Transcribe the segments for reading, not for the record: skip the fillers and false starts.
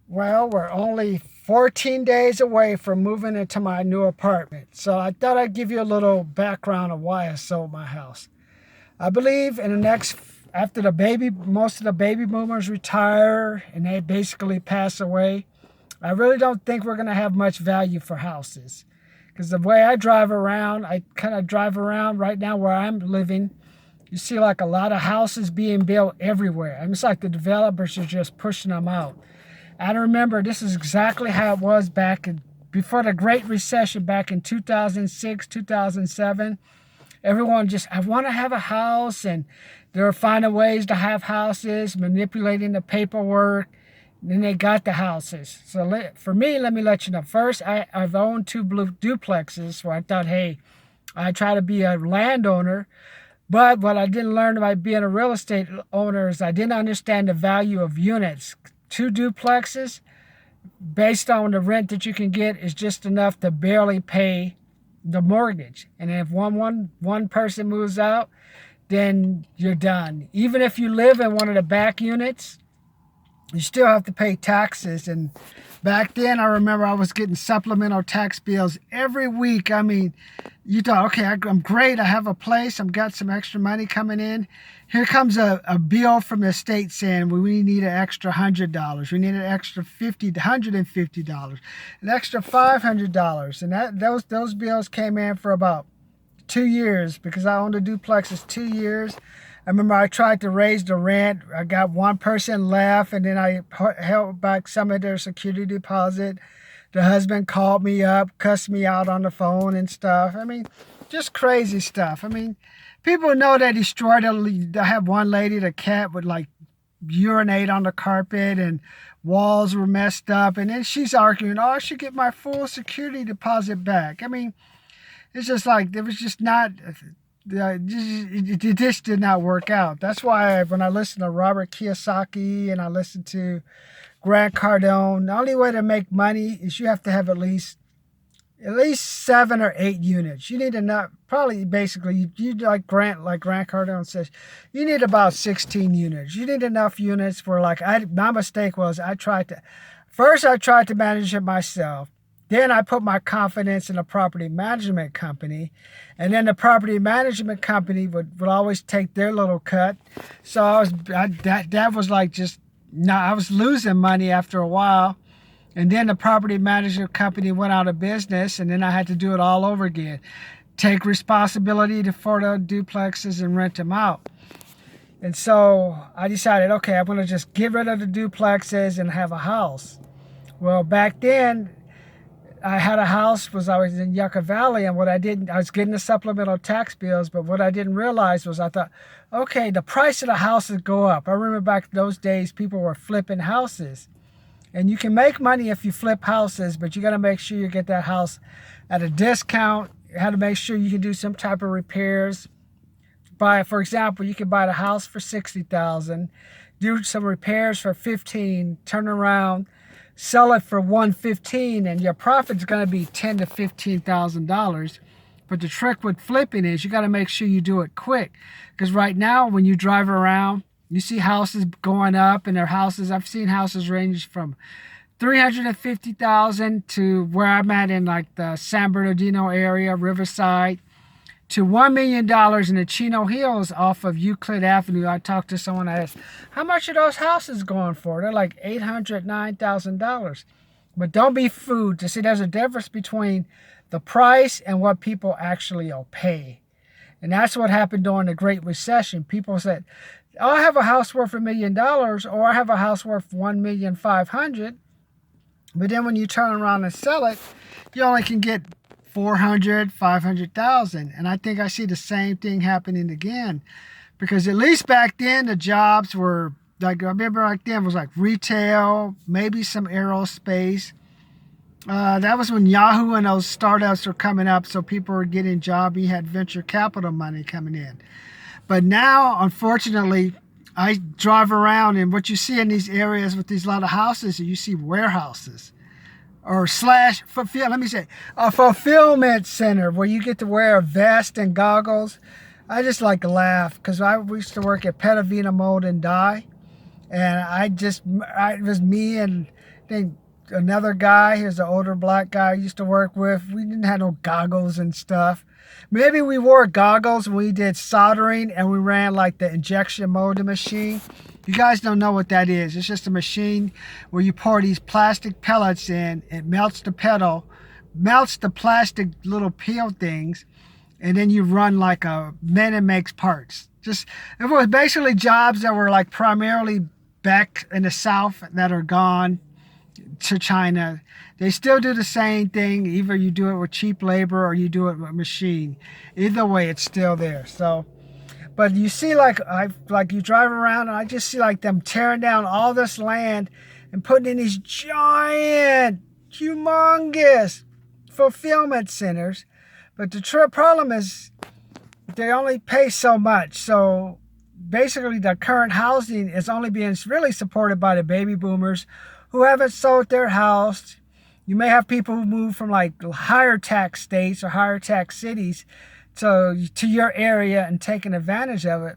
Well, we're only 14 days away from moving into my new apartment. So I thought I'd give you a little background of why I sold my house. I believe in the next, after most of the baby boomers retire and they basically pass away, I really don't think we're going to have much value for houses. Because the way I drive around, I kind of drive around right now where I'm living. You see like a lot of houses being built everywhere. I mean, it's like the developers are just pushing them out. I remember this is exactly how it was before the Great Recession back in 2006, 2007. Everyone just, I want to have a house, and they were finding ways to have houses, manipulating the paperwork. And then they got the houses. So for me, let me let you know. First, I've owned two blue duplexes where I thought, hey, I try to be a landowner. But what I didn't learn about being a real estate owner is I didn't understand the value of units. Two duplexes, based on the rent that you can get, is just enough to barely pay the mortgage. And if one person moves out, then you're done. Even if you live in one of the back units, you still have to pay taxes. And back then, I remember I was getting supplemental tax bills every week. I mean, you thought, okay, I'm great. I have a place. I've got some extra money coming in. Here comes a bill from the state saying we need an extra $100. We need an extra $150, an extra $500. And those bills came in for about 2 years because I owned a duplex 2 years. I remember I tried to raise the rent. I got one person left, and then I held back some of their security deposit. The husband called me up, cussed me out on the phone and stuff. I mean, just crazy stuff. I mean, people know they destroyed I have one lady, the cat would like urinate on the carpet and walls were messed up. And then she's arguing, oh, I should get my full security deposit back. I mean, it's just like, it was just not, it just did not work out. That's why when I listen to Robert Kiyosaki and I listen to Grant Cardone, the only way to make money is you have to have at least 7 or 8 units. You need enough, probably basically, you like Grant Cardone says, you need about 16 units. You need enough units where my mistake was I tried to manage it myself. Then I put my confidence in a property management company, and then the property management company would always take their little cut. So that was like just, no, I was losing money after a while. And then the property management company went out of business, and then I had to do it all over again. Take responsibility for the duplexes and rent them out. And so I decided, okay, I'm going to just get rid of the duplexes and have a house. Well, back then, I had a house I was in Yucca Valley, and I was getting the supplemental tax bills, but what I didn't realize was I thought, okay, the price of the houses go up. I remember back in those days, people were flipping houses. And you can make money if you flip houses, but you got to make sure you get that house at a discount. You have to make sure you can do some type of repairs. For example, you can buy the house for $60,000, do some repairs for $15,000, turn around, sell it for $115,000, and your profit's going to be $10,000 to $15,000. But the trick with flipping is you got to make sure you do it quick, because right now when you drive around, you see houses going up, and I've seen houses range from $350,000 to where I'm at in like the San Bernardino area, Riverside, to $1 million in the Chino Hills off of Euclid Avenue. I talked to someone, I asked, how much are those houses going for? They're like $800,000, $9,000. But don't be fooled. To see, there's a difference between the price and what people actually will pay. And that's what happened during the Great Recession. People said, oh, I have a house worth $1 million, or I have a house worth $1,500,000. But then when you turn around and sell it, you only can get $400,000, $500,000. And I think I see the same thing happening again. Because at least back then, the jobs were, like, I remember back then it was like retail, maybe some aerospace. That was when Yahoo and those startups were coming up, so people were getting jobs. You had venture capital money coming in. But now, unfortunately, I drive around, and what you see in these areas with these lot of houses, you see warehouses. Or a fulfillment center where you get to wear a vest and goggles. I just like to laugh because we used to work at Petavina Mold and Dye, and it was me and I think another guy, here's an older black guy I used to work with. We didn't have no goggles and stuff. Maybe we wore goggles when we did soldering and we ran like the injection molding machine. You guys don't know what that is. It's just a machine where you pour these plastic pellets in. It melts the melts the plastic little peel things, and then you run like then it makes parts. It was basically jobs that were like primarily back in the South that are gone to China. They still do the same thing. Either you do it with cheap labor or you do it with machine. Either way, it's still there. So, but you see, like you drive around, and I just see like them tearing down all this land and putting in these giant, humongous fulfillment centers. But the problem is they only pay so much. So basically, the current housing is only being really supported by the baby boomers who haven't sold their house. You may have people who move from like higher tax states or higher tax cities to your area and taking advantage of it.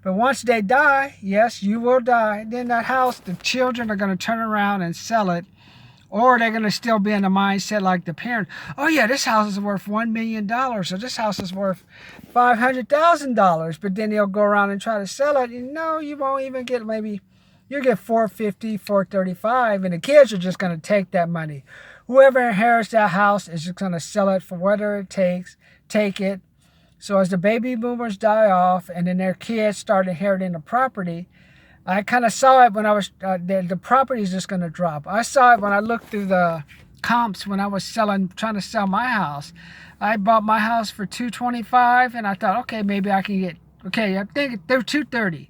But once they die, yes, you will die. Then that house, the children are going to turn around and sell it. Or they're going to still be in the mindset like the parent. Oh yeah, this house is worth $1 million. Or this house is worth $500,000. But then they'll go around and try to sell it. And no, you won't even get you'll get $450, $435, and the kids are just going to take that money. Whoever inherits that house is just going to sell it for whatever it takes, take it. So as the baby boomers die off and then their kids start inheriting the property, I kind of saw it when I was, the property is just going to drop. I saw it when I looked through the comps when I was trying to sell my house. I bought my house for $225, and I thought, okay, maybe I can get, I think they're $230.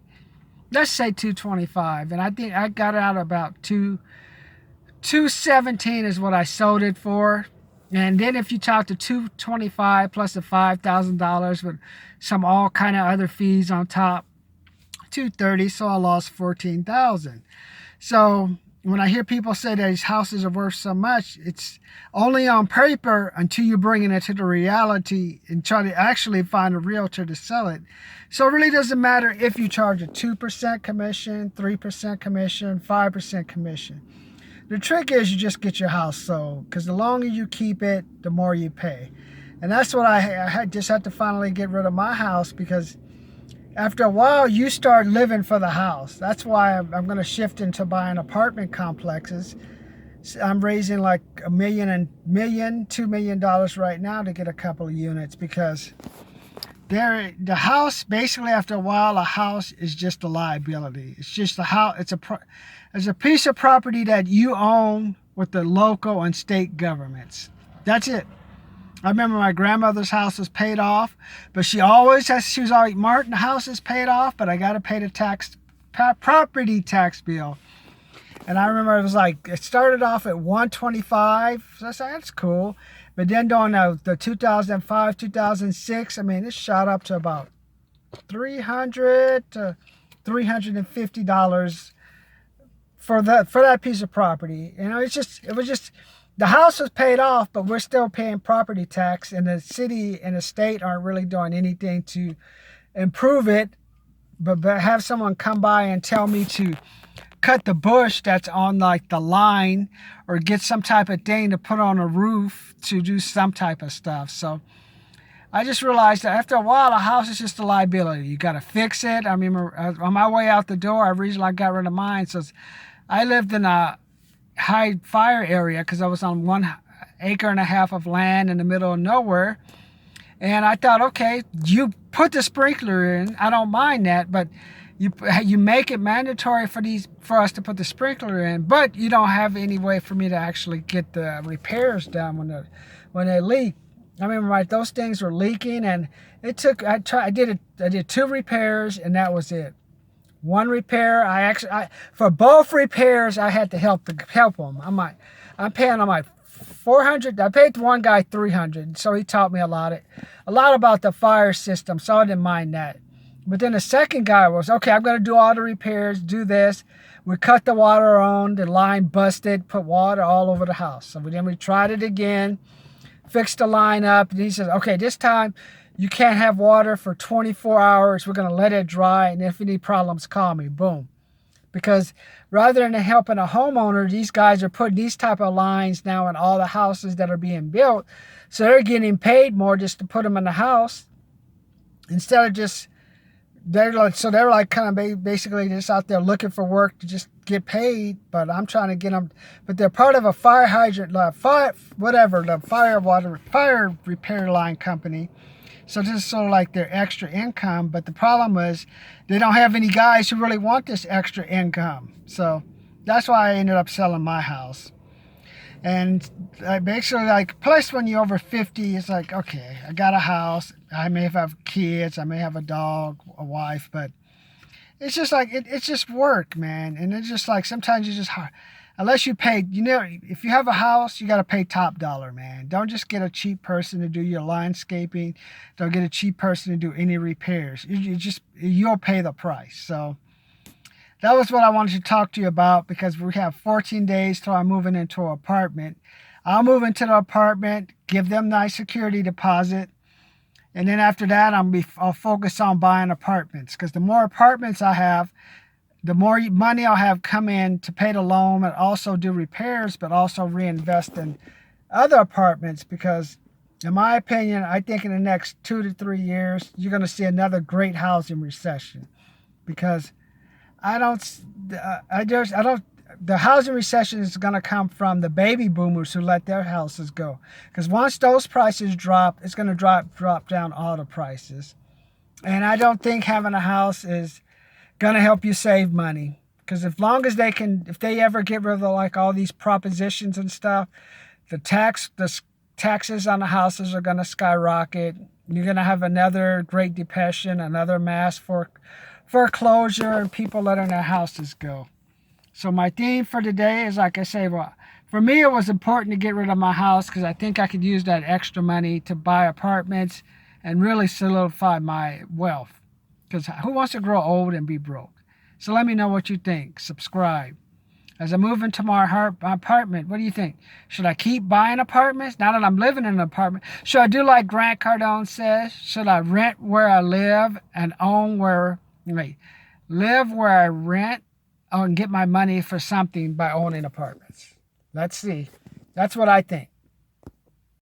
Let's say $225, and I think I got it out about $217 is what I sold it for. And then if you talk to $225 plus the $5,000 with some all kind of other fees on top, $230, so I lost $14,000. So when I hear people say that these houses are worth so much, it's only on paper until you bring it into the reality and try to actually find a realtor to sell it. So it really doesn't matter if you charge a 2% commission, 3% commission, 5% commission. The trick is you just get your house sold, because the longer you keep it, the more you pay. And that's what I just had to finally get rid of my house, because after a while, you start living for the house. That's why I'm going to shift into buying apartment complexes. I'm raising like $2 million right now to get a couple of units, because the house, basically after a while, a house is just a liability. It's just a house. It's a piece of property that you own with the local and state governments. That's it. I remember my grandmother's house was paid off, but she was always, Martin, the house is paid off, but I got to pay the property tax bill. And I remember it started off at $125, so I said, that's cool. But then during the 2005, 2006, it shot up to about $300 to $350 for that piece of property. It was just the house was paid off, but we're still paying property tax, and the city and the state aren't really doing anything to improve it. But have someone come by and tell me to cut the bush that's on like the line, or get some type of thing to put on a roof to do some type of stuff. So I just realized that after a while, a house is just a liability. You got to fix it. I remember on my way out the door, I realized I got rid of mine. So I lived in a high fire area because I was on 1.5 acres of land in the middle of nowhere. And I thought, okay, you put the sprinkler in. I don't mind that, but you make it mandatory for us to put the sprinkler in, but you don't have any way for me to actually get the repairs done when they leak. I remember those things were leaking, and I did 2 repairs, and that was it. One repair, for both repairs, I had to help them. I'm paying them like $400. I paid one guy $300, so he taught me a lot about the fire system, so I didn't mind that. But then the second guy was, okay, I'm going to do all the repairs, do this. We cut the water on, the line busted, put water all over the house. So then we tried it again, fixed the line up, and he says, okay, this time you can't have water for 24 hours. We're going to let it dry, and if any problems, call me. Boom. Because rather than helping a homeowner, these guys are putting these type of lines now in all the houses that are being built. So they're getting paid more just to put them in the house instead of just, they're like kind of basically just out there looking for work to just get paid. But I'm trying to get them, but they're part of a fire hydrant, the fire repair line company. So this is sort of like their extra income. But the problem is they don't have any guys who really want this extra income. So that's why I ended up selling my house. And I basically, like, plus when you're over 50, it's like, okay, I got a house. I may have kids. I may have a dog, a wife. But it's just like, it's just work, man. And it's just like, sometimes you just, unless you pay, if you have a house, you got to pay top dollar, man. Don't just get a cheap person to do your landscaping. Don't get a cheap person to do any repairs. You'll pay the price. So that was what I wanted to talk to you about, because we have 14 days till I'm moving into an apartment. I'll move into the apartment, give them nice security deposit. And then after that, I'll focus on buying apartments, because the more apartments I have, the more money I'll have come in to pay the loan and also do repairs, but also reinvest in other apartments. Because in my opinion, I think in the next 2 to 3 years, you're going to see another great housing recession. Because the housing recession is going to come from the baby boomers who let their houses go. Because once those prices drop, it's going to drop down all the prices. And I don't think having a house is going to help you save money. Because if they ever get rid of like all these propositions and stuff, the taxes on the houses are going to skyrocket. You're going to have another Great Depression, another mass foreclosure, and people letting their houses go. So my theme for today is, like I say, well, for me it was important to get rid of my house because I think I could use that extra money to buy apartments and really solidify my wealth. Because who wants to grow old and be broke? So let me know what you think. Subscribe. As I move into my apartment, what do you think? Should I keep buying apartments now that I'm living in an apartment? Should I do like Grant Cardone says? Should I rent where I live and live where I rent and get my money for something by owning apartments? Let's see. That's what I think.